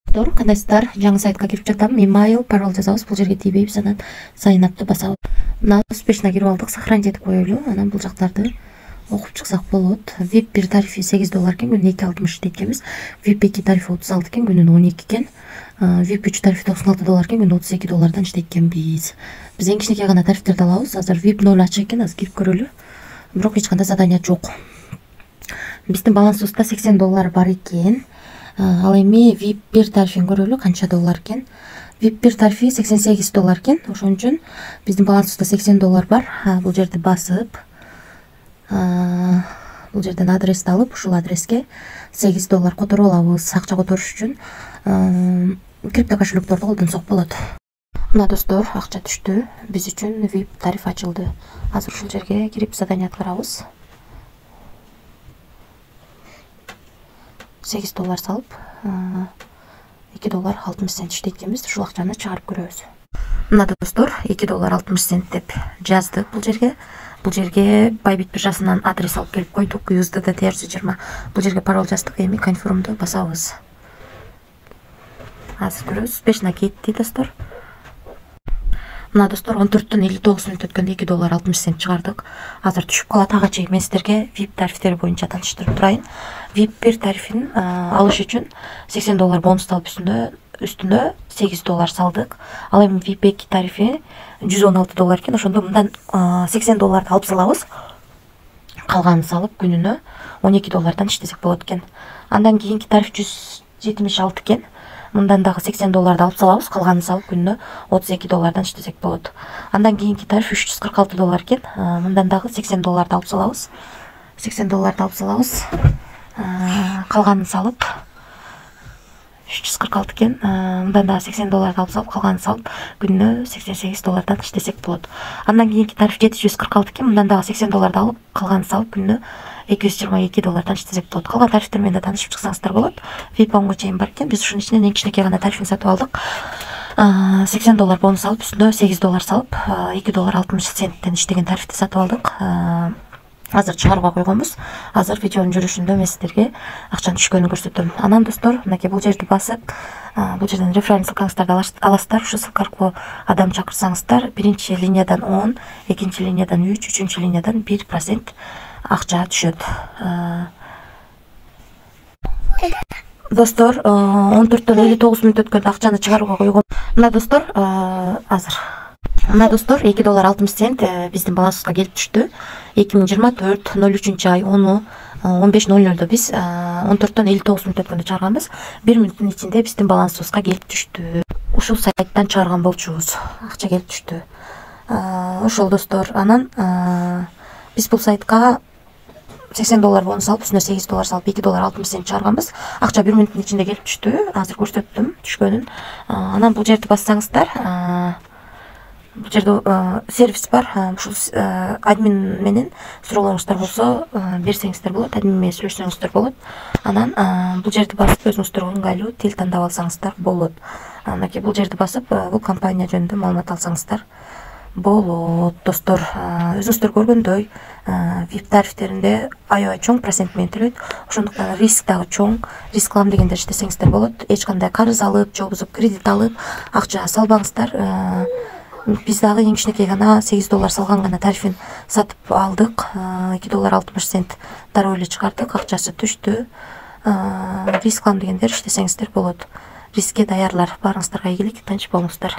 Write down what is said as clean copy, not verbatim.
Кандайсыздар, жаңы сайтка кирип жатам. Email, пароль жазабыз. Бул жерге тийбейбиз, анан sign up'ты басабыз. Мына успешно кирип алдык, сохранить этип коелу. Анан бул жактарды окуп чыксак болот. VIP 1 тарифи $8 экен, күнүнө 2.60 дейт. VIP 2 тарифи 36 экен, күнүнө 12 экен. VIP 3 тарифи $96 экен, күнүнө $32 иштейт экенбиз. Биз эң кичинекей гана тарифтерди алабыз. Азыр VIP 0 ачык экен, азыр кирип көрөлү. Бирок эч кандай задания жок. Биздин балансыбызда $80 бар экен. Ал эми VIP 1 тарифин көрөлү, канча доллар экен. VIP 1 тарифи $88 экен. Ошон үчүн биздин балансыбызда $80 бар. Бул жерди басып, бул жерден адрести алып, ушул адреске $8 которуп алабыз. Акча которуш үчүн крипто кошелектөрдү колдонсок болот. Мына достор, акча түштү. Биз үчүн VIP тариф ачылды. Азыр ушул жерге кирип задания аткарабыз. $8 салып, $2.60 иштейт экенбиз. Ушул акчаны чыгарып көрөбүз. Мына достор, $2.60 деп жаздык бул жерге. Бул жерге Bybit биржасынан адрес алып келип койдук. USDT TRC20. Бул жерге пароль жаздык. Эми confirm'ду басабыз. Азыр көрөбүз. Успешно кетти достор. Мына достор, 14-төн 59 мүнөт өткөндө $2.60 чыгардык. Азыр түшүп калат. Ага чейин мен сиздерге VIP тарифтери боюнча тааныштырып турайын. VIP 1 тарифин алыш үчүн $80 бонус алып үстүнө $8 салдык. Ал эми VIP 2 тарифи $116 экен. Ошондо мындан $80 алып салабыз. Калганын салып күнүнө $12 иштесек болот экен. Андан кийинки тариф $176 экен. Мындан дагы $80 алып салабыз, калганын салып күнүнө $32 иштесек болот. Андан кийинки тариф $346 экен. Мындан дагы $80 алып салабыз. $80 алып салабыз. Калганын салып 346 экен. Мындан дагы $80 алып салып, калганын салып күнүнө $88 иштесек болот. Андан кийинки тариф $746 экен. Мындан дагы $80 алып, калганын салып күнүнө $222 иштесек болот. Калган тарифтер менен да таанышып чыксаңыздар болот. VIP-га чейин бар экен. Биз ушунун ичинен эң кичинекей гана тарифин сатып алдык. $80 бонус алып, үстүнө $8 салып, $2.60 иштеген тарифти сатып алдык. Азыр чыгарууга койгонбуз. Азыр видеонун жүрүшүндө мен сиздерге акчанын түшкөнүн көрсөтөм. Анан достор, мынакей бул жерди басып, бул жерден реферал ссылкаңыздарды аласыздар. Ушул ссылка аркылуу адам чакырсаңыздар, биринчи линиядан 10, экинчи линиядан 3, үчүнчү линиядан 1% акча түшөт. Достор, 14-төн 59 мүнөт өткөндө акчаны чыгарууга койгон. Мына достор, азыр. Мына достор, $2.60 биздин балансыбызга келип түштү. 2024 03-ай 10:15:00 биз 14-төн 59 мүнөт өткөндө чыгарганбыз. 1 мүнөттүн ичинде биздин балансыбызга келип түштү. Ушул сайттан чыгарган болчубуз. Акча келип түштү. Ошол достор, анан биз бул сайтка $80 бонус алып, үстүнө $8 салып, $2.60 чыгарганбыз. Акча 1 мүнөттүн ичинде келип түштү. Азыр көрсөттүм түшкөнүн. Анан бул жерди бассаңыздар, бул жерде сервис бар. Ушул админ менен суроолоруңуздар болсо берсеңиздер болот, админ менен сүйлөшсөңүздөр болот. Анан бул жерди басып өзүңүздөргө ыңгайлуу тил тандап алсаңыздар болот. Мынакей бул жерди басып бул компания жөнүндө маалымат алсаңыздар болот. Достор, өзүңүздөр көргөндөй, VIP тарифтеринде аябай чоң процент менен төлөйт. Ошондуктан риск дагы чоң. Риск алам дегендер иштесеңиздер болот. Эч кандай карыз алып, же болбосо кредит алып, акча салбаңыздар. Биз дагы эң кичинекей гана $8 салган гана тарифин сатып алдык. $2.60 дароо эле чыгардык, акчасы түштү. Риск алам дегендер иштесеңиздер болот. Рискке даярлар. Баарыңыздарга ийгилик, тынч болуңуздар.